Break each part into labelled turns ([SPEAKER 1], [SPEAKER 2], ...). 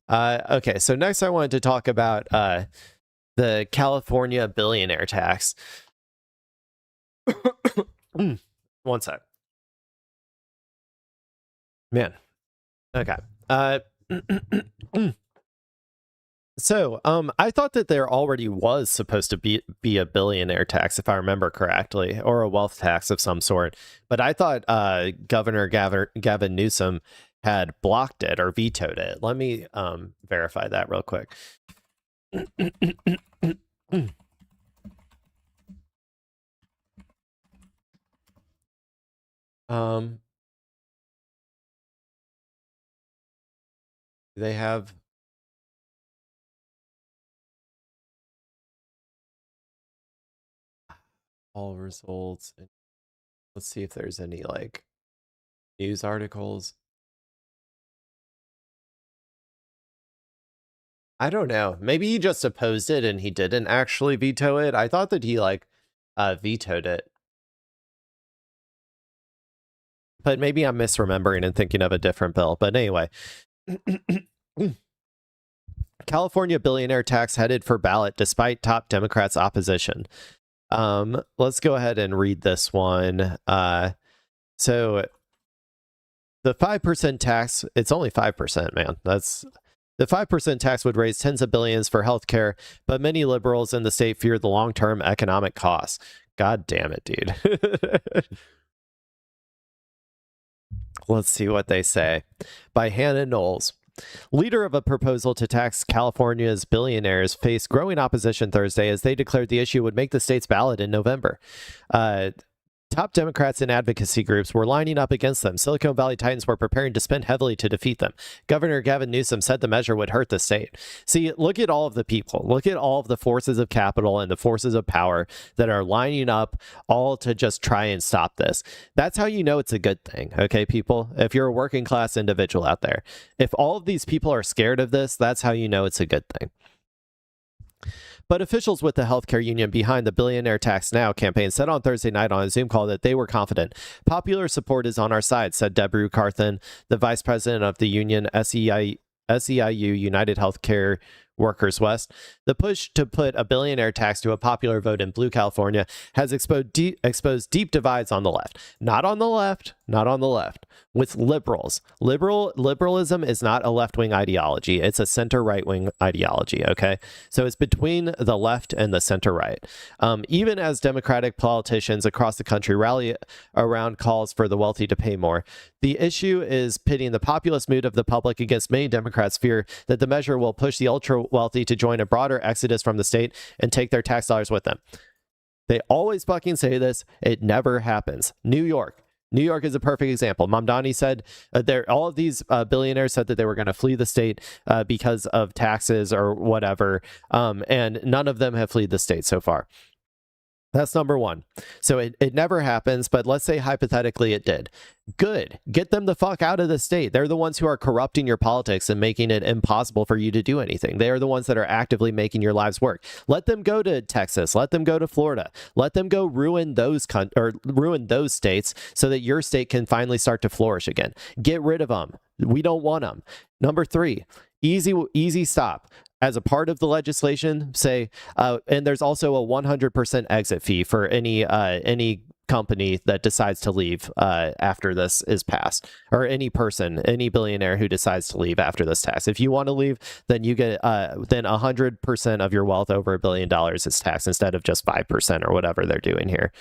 [SPEAKER 1] Okay, so next I wanted to talk about the California billionaire tax. One sec. Man. Okay. So, I thought that there already was supposed to be a billionaire tax, if I remember correctly, or a wealth tax of some sort. But I thought Governor Gavin Newsom had blocked it or vetoed it. Let me verify that real quick. They have all results. Let's see if there's any like news articles. I don't know. Maybe he just opposed it and he didn't actually veto it. I thought that he like vetoed it. But maybe I'm misremembering and thinking of a different bill. But anyway. California billionaire tax headed for ballot despite top Democrats' opposition. Let's go ahead and read this one. So the 5% tax, it's only 5%, man. The 5% tax would raise tens of billions for healthcare, but many liberals in the state fear the long-term economic costs. God damn it, dude. Let's see what they say. By Hannah Knowles. Leader of a proposal to tax California's billionaires faced growing opposition Thursday as they declared the issue would make the state's ballot in November. Top Democrats and advocacy groups were lining up against them. Silicon Valley Titans were preparing to spend heavily to defeat them. Governor Gavin Newsom said the measure would hurt the state. See, look at all of the people. Look at all of the forces of capital and the forces of power that are lining up all to just try and stop this. That's how you know it's a good thing, okay, people? If you're a working class individual out there. If all of these people are scared of this, that's how you know it's a good thing. But officials with the healthcare union behind the Billionaire Tax Now campaign said on Thursday night on a Zoom call that they were confident. Popular support is on our side, said Deborah Carthen, the vice president of the union SEIU, United Healthcare Workers West. The push to put a billionaire tax to a popular vote in blue California has exposed deep divides on the left. Not on the left, with liberals. Liberalism is not a left-wing ideology. It's a center-right-wing ideology, okay? So it's between the left and the center-right. Even as Democratic politicians across the country rally around calls for the wealthy to pay more, the issue is pitting the populist mood of the public against many Democrats' fear that the measure will push the ultra-wealthy to join a broader exodus from the state and take their tax dollars with them. They always fucking say this. It never happens. New York is a perfect example. Mamdani said all of these billionaires said that they were going to flee the state because of taxes or whatever, and none of them have fled the state so far. That's number one. So it never happens, but let's say hypothetically it did. Good. Get them the fuck out of the state. They're the ones who are corrupting your politics and making it impossible for you to do anything. They are the ones that are actively making your lives work. Let them go to Texas. Let them go to Florida. Let them go ruin those states so that your state can finally start to flourish again. Get rid of them. We don't want them. Number three, easy stop. As a part of the legislation, say, and there's also a 100% exit fee for any company that decides to leave after this is passed, or any billionaire who decides to leave after this tax. If you want to leave, then you get then 100% of your wealth over $1 billion is taxed instead of just 5% or whatever they're doing here.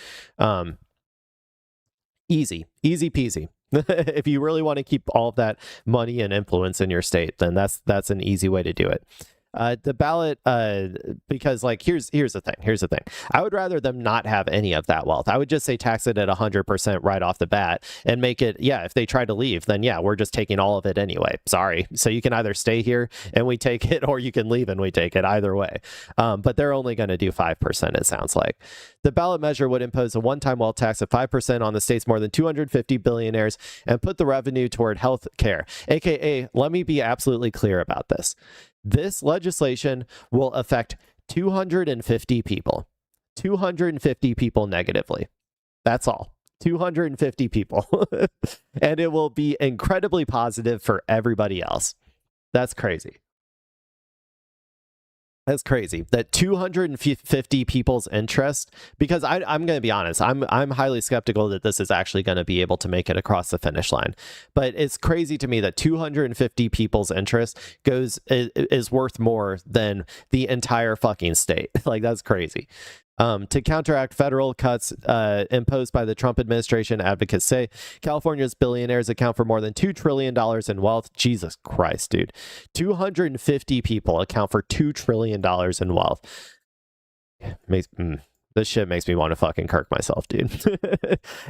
[SPEAKER 1] Easy peasy. If you really want to keep all of that money and influence in your state, then that's an easy way to do it. The ballot, because like, here's the thing. I would rather them not have any of that wealth. I would just say tax it at 100% right off the bat and make it, if they try to leave, then we're just taking all of it anyway. Sorry. So you can either stay here and we take it, or you can leave and we take it, either way. But they're only going to do 5%, it sounds like. The ballot measure would impose a one-time wealth tax of 5% on the state's more than 250 billionaires and put the revenue toward health care. AKA, let me be absolutely clear about this. This legislation will affect 250 people. 250 people negatively. That's all. 250 people. And it will be incredibly positive for everybody else. That's crazy. That's crazy. That 250 people's interest, because I'm going to be honest, I'm highly skeptical that this is actually going to be able to make it across the finish line. But it's crazy to me that 250 people's interest is worth more than the entire fucking state. Like, that's crazy. To counteract federal cuts imposed by the Trump administration, advocates say California's billionaires account for more than $2 trillion in wealth. Jesus Christ, dude. 250 people account for $2 trillion in wealth. This shit makes me want to fucking kirk myself, dude.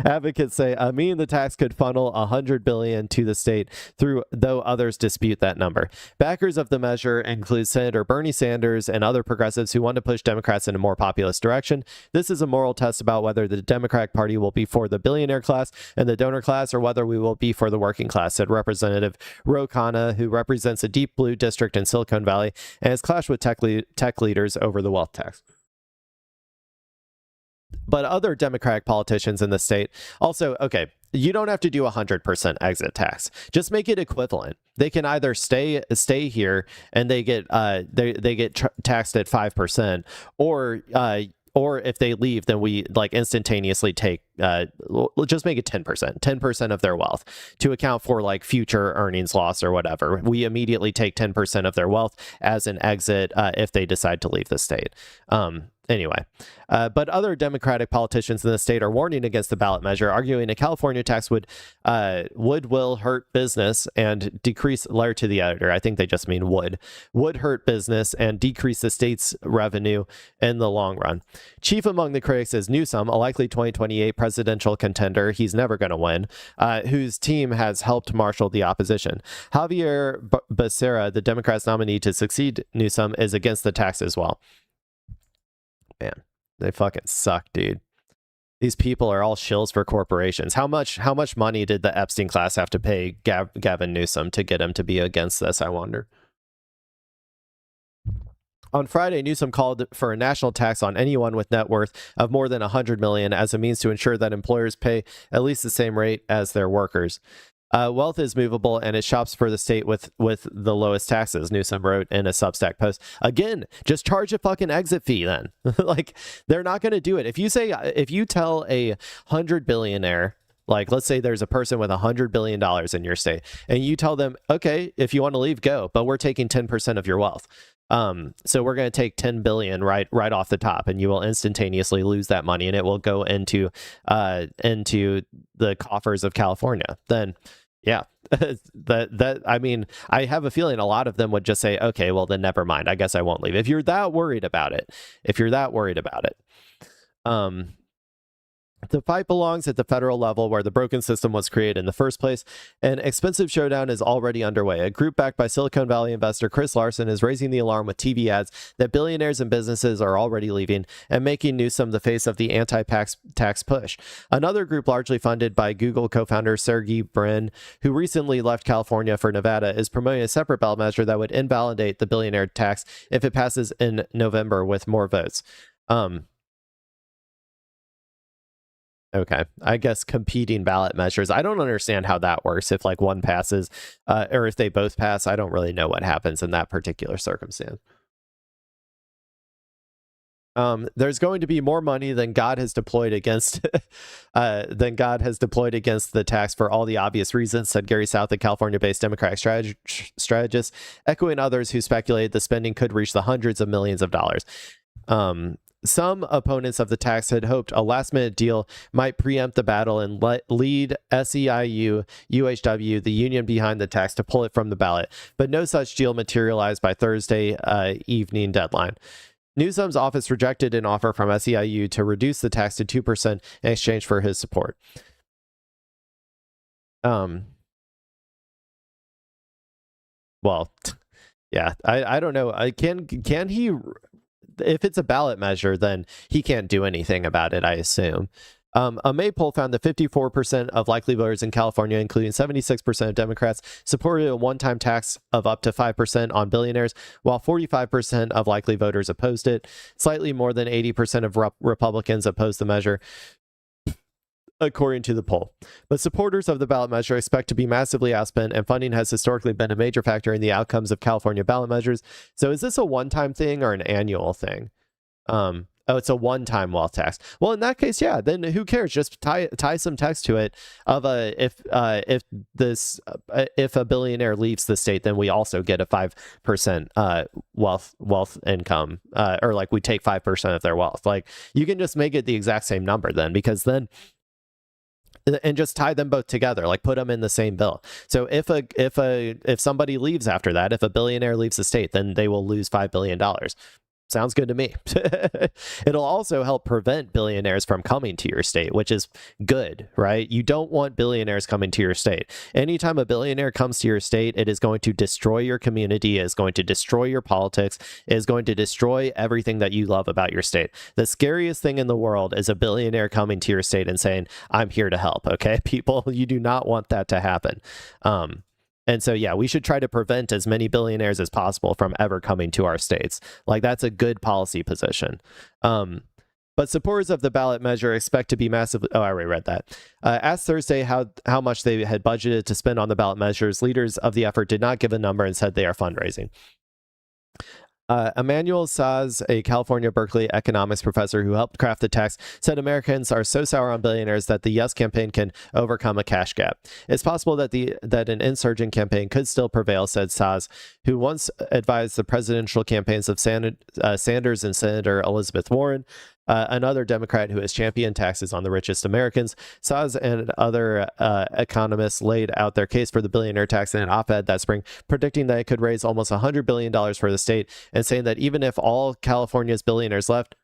[SPEAKER 1] Advocates say the tax could funnel $100 billion to the state, though others dispute that number. Backers of the measure include Senator Bernie Sanders and other progressives who want to push Democrats in a more populist direction. This is a moral test about whether the Democratic Party will be for the billionaire class and the donor class, or whether we will be for the working class, said Representative Ro Khanna, who represents a deep blue district in Silicon Valley and has clashed with tech leaders over the wealth tax. But other Democratic politicians in the state also, okay, you don't have to do 100% exit tax. Just make it equivalent. They can either stay here and they get taxed at 5%, or if they leave, then we like instantaneously take just make it 10% of their wealth to account for like future earnings loss or whatever. We immediately take 10% of their wealth as an exit if they decide to leave the state. Anyway, but other Democratic politicians in the state are warning against the ballot measure, arguing a California tax will hurt business and decrease, letter to the editor, I think they just mean would hurt business and decrease the state's revenue in the long run. Chief among the critics is Newsom, a likely 2028 presidential contender. He's never going to win, whose team has helped marshal the opposition. Javier Becerra, the Democrats' nominee to succeed Newsom, is against the tax as well. Man, they fucking suck, dude. These people are all shills for corporations. How much money did the Epstein class have to pay Gavin Newsom to get him to be against this, I wonder? On Friday, Newsom called for a national tax on anyone with net worth of more than $100 million as a means to ensure that employers pay at least the same rate as their workers. Wealth is movable, and it shops for the state with the lowest taxes, Newsom wrote in a Substack post. Again, just charge a fucking exit fee then. Like, they're not going to do it. If you tell a 100 billionaire, like, let's say there's a person with $100 billion in your state, and you tell them, okay, if you want to leave, go, but we're taking 10% of your wealth. So we're going to take 10 billion right off the top, and you will instantaneously lose that money, and it will go into the coffers of California. Then, yeah, I mean, I have a feeling a lot of them would just say, okay, well then never mind. I guess I won't leave. If you're that worried about it. The fight belongs at the federal level, where the broken system was created in the first place. An expensive showdown is already underway. A group backed by Silicon Valley investor Chris Larson is raising the alarm with TV ads that billionaires and businesses are already leaving and making Newsom the face of the anti-tax push. Another group largely funded by Google co-founder Sergey Brin, who recently left California for Nevada, is promoting a separate ballot measure that would invalidate the billionaire tax if it passes in November with more votes. Okay, I guess competing ballot measures. I don't understand how that works. If like one passes, or if they both pass, I don't really know what happens in that particular circumstance. There's going to be more money than God has deployed against the tax for all the obvious reasons, said Gary South, a California-based Democratic strategist, echoing others who speculated the spending could reach the hundreds of millions of dollars. Some opponents of the tax had hoped a last-minute deal might preempt the battle and lead SEIU, UHW, the union behind the tax, to pull it from the ballot, but no such deal materialized by Thursday evening deadline. Newsom's office rejected an offer from SEIU to reduce the tax to 2% in exchange for his support. Well, yeah, I don't know. Can he... If it's a ballot measure, then he can't do anything about it, I assume. A May poll found that 54% of likely voters in California, including 76% of Democrats, supported a one-time tax of up to 5% on billionaires, while 45% of likely voters opposed it. Slightly more than 80% of Republicans opposed the measure. according to the poll. But supporters of the ballot measure expect to be massively outspent, and funding has historically been a major factor in the outcomes of California ballot measures. So is this a one-time thing or an annual thing? Oh, it's a one-time wealth tax. Well, in that case, yeah, then who cares? Just tie some text to it of if a billionaire leaves the state, then we also get a 5% wealth income, or like we take 5% of their wealth. Like you can just make it the exact same number then, because then and just tie them both together, like put them in the same bill. So if somebody leaves after that, if a billionaire leaves the state, then they will lose $5 billion. Sounds good to me. It'll also help prevent billionaires from coming to your state, which is good, right? You don't want billionaires coming to your state. Anytime a billionaire comes to your state, it is going to destroy your community, it is going to destroy your politics, it is going to destroy everything that you love about your state. The scariest thing in the world is a billionaire coming to your state and saying, I'm here to help, okay? People, you do not want that to happen. And so, yeah, we should try to prevent as many billionaires as possible from ever coming to our states. Like, that's a good policy position. But supporters of the ballot measure expect to be massively... Oh, I already read that. Asked Thursday how much they had budgeted to spend on the ballot measures, leaders of the effort did not give a number and said they are fundraising. Emmanuel Saz, a California Berkeley economics professor who helped craft the tax, said Americans are so sour on billionaires that the Yes campaign can overcome a cash gap. It's possible that an insurgent campaign could still prevail, said Saz, who once advised the presidential campaigns of Sanders and Senator Elizabeth Warren, another Democrat who has championed taxes on the richest Americans. Saz and other economists laid out their case for the billionaire tax in an op-ed that spring, predicting that it could raise almost $100 billion for the state, and saying that even if all California's billionaires left,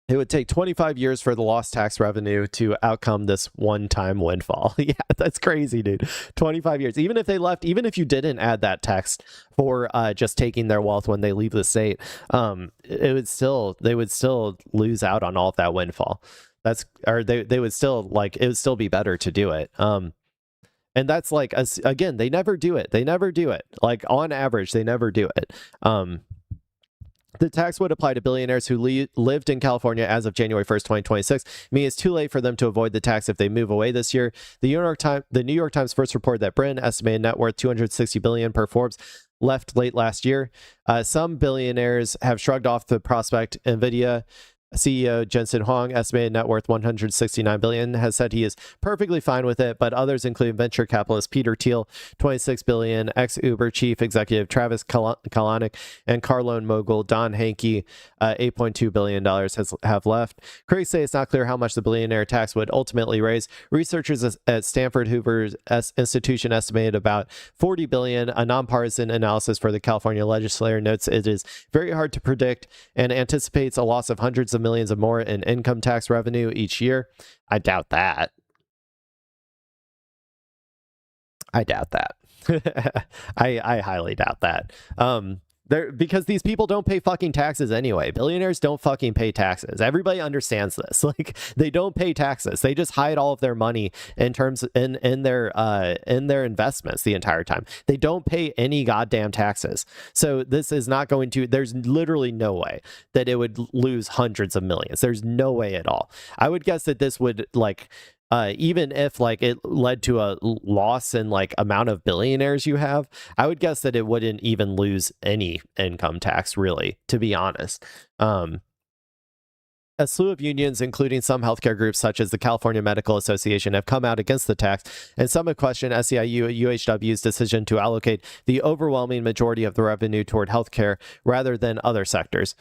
[SPEAKER 1] it would take 25 years for the lost tax revenue to outcome this one-time windfall. Yeah, that's crazy, dude. 25 years. Even if they left, even if you didn't add that tax for just taking their wealth when they leave the state, they would still lose out on all of that windfall. They would still, like, it would still be better to do it. And that's like, again, they never do it. Like, on average, they never do it. The tax would apply to billionaires who lived in California as of January 1st, 2026, meaning it's too late for them to avoid the tax if they move away this year. The New York Times first reported that Britain, estimated net worth $260 billion per Forbes, left late last year. Some billionaires have shrugged off the prospect. NVIDIA CEO Jensen Huang, estimated net worth $169 billion, has said he is perfectly fine with it, but others, including venture capitalist Peter Thiel, $26 billion, ex-Uber chief executive Travis Kalanick, and car loan mogul Don Hankey, $8.2 billion have left. Critics say it's not clear how much the billionaire tax would ultimately raise. Researchers at Stanford Hoover's institution estimated about $40 billion. A nonpartisan analysis for the California legislature notes it is very hard to predict and anticipates a loss of hundreds of millions of more in income tax revenue each year. I doubt that. I highly doubt that. Because these people don't pay fucking taxes anyway. Billionaires don't fucking pay taxes. Everybody understands this. Like, they don't pay taxes. They just hide all of their money in their investments the entire time. They don't pay any goddamn taxes. So this is not going to, there's literally no way that it would lose hundreds of millions. There's no way at all. I would guess that this would, like, even if, like, it led to a loss in, like, amount of billionaires you have, I would guess that it wouldn't even lose any income tax, really, to be honest. A slew of unions, including some healthcare groups such as the California Medical Association, have come out against the tax, and some have questioned SEIU UHW's decision to allocate the overwhelming majority of the revenue toward healthcare rather than other sectors.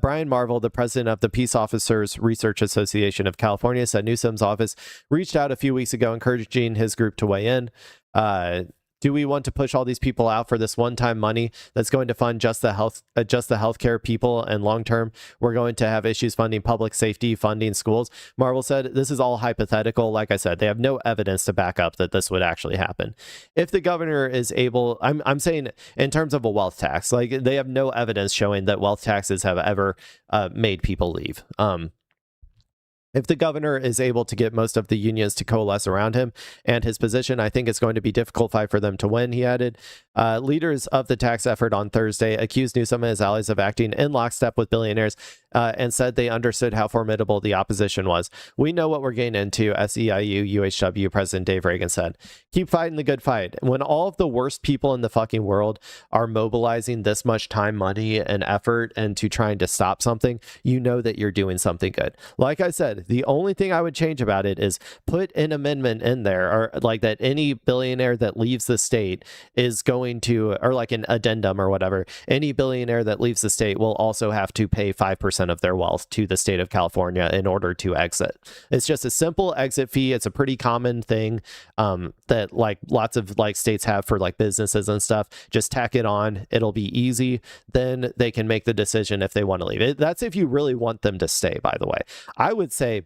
[SPEAKER 1] Brian Marvel, the president of the Peace Officers Research Association of California, said Newsom's office reached out a few weeks ago, encouraging his group to weigh in. Do we want to push all these people out for this one-time money that's going to fund just the healthcare people, and long-term we're going to have issues funding public safety, funding schools? Marvel said this is all hypothetical. Like I said, they have no evidence to back up that this would actually happen. If the governor is able, I'm saying in terms of a wealth tax, like, they have no evidence showing that wealth taxes have ever made people leave. If the governor is able to get most of the unions to coalesce around him and his position, I think it's going to be a difficult fight for them to win, he added. Leaders of the tax effort on Thursday accused Newsom and his allies of acting in lockstep with billionaires and said they understood how formidable the opposition was. We know what we're getting into, SEIU UHW President Dave Reagan said. Keep fighting the good fight. When all of the worst people in the fucking world are mobilizing this much time, money, and effort into trying to stop something, you know that you're doing something good. Like I said, the only thing I would change about it is put an amendment in there, or like that any billionaire that leaves the state is going to, or like an addendum or whatever, any billionaire that leaves the state will also have to pay 5% of their wealth to the state of California in order to exit. It's just a simple exit fee. It's a pretty common thing that like lots of like states have for like businesses and stuff. Just tack it on. It'll be easy. Then they can make the decision if they want to leave. That's if you really want them to stay, by the way. I would say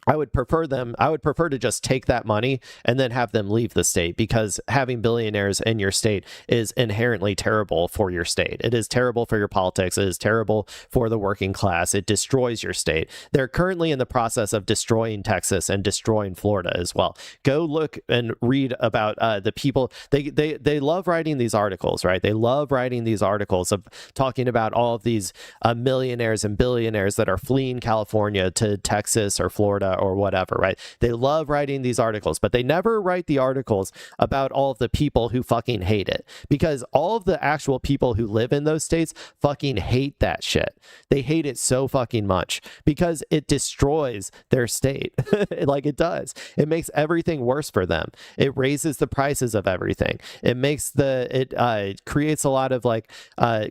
[SPEAKER 1] I would prefer to just take that money and then have them leave the state, because having billionaires in your state is inherently terrible for your state. It is terrible for your politics. It is terrible for the working class. It destroys your state. They're currently in the process of destroying Texas and destroying Florida as well. Go look and read about the people. They love writing these articles, right? They love writing these articles of talking about all of these millionaires and billionaires that are fleeing California to Texas or Florida or whatever, right? They love writing these articles, but they never write the articles about all of the people who fucking hate it, because all of the actual people who live in those states fucking hate that shit. They hate it so fucking much because it destroys their state. Like it does. It makes everything worse for them. It raises the prices of everything. It creates a lot of like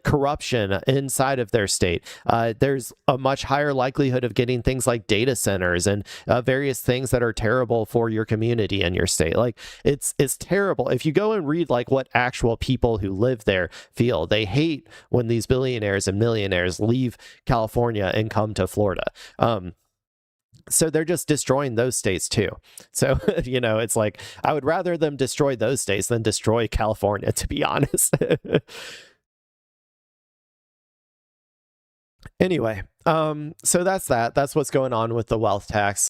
[SPEAKER 1] corruption inside of their state. There's a much higher likelihood of getting things like data centers and various things that are terrible for your community and your state. Like it's terrible. If you go and read like what actual people who live there feel, they hate when these billionaires and millionaires leave California and come to Florida. So they're just destroying those states too. So, you know, it's like, I would rather them destroy those states than destroy California, to be honest. Anyway, so that's what's going on with the wealth tax.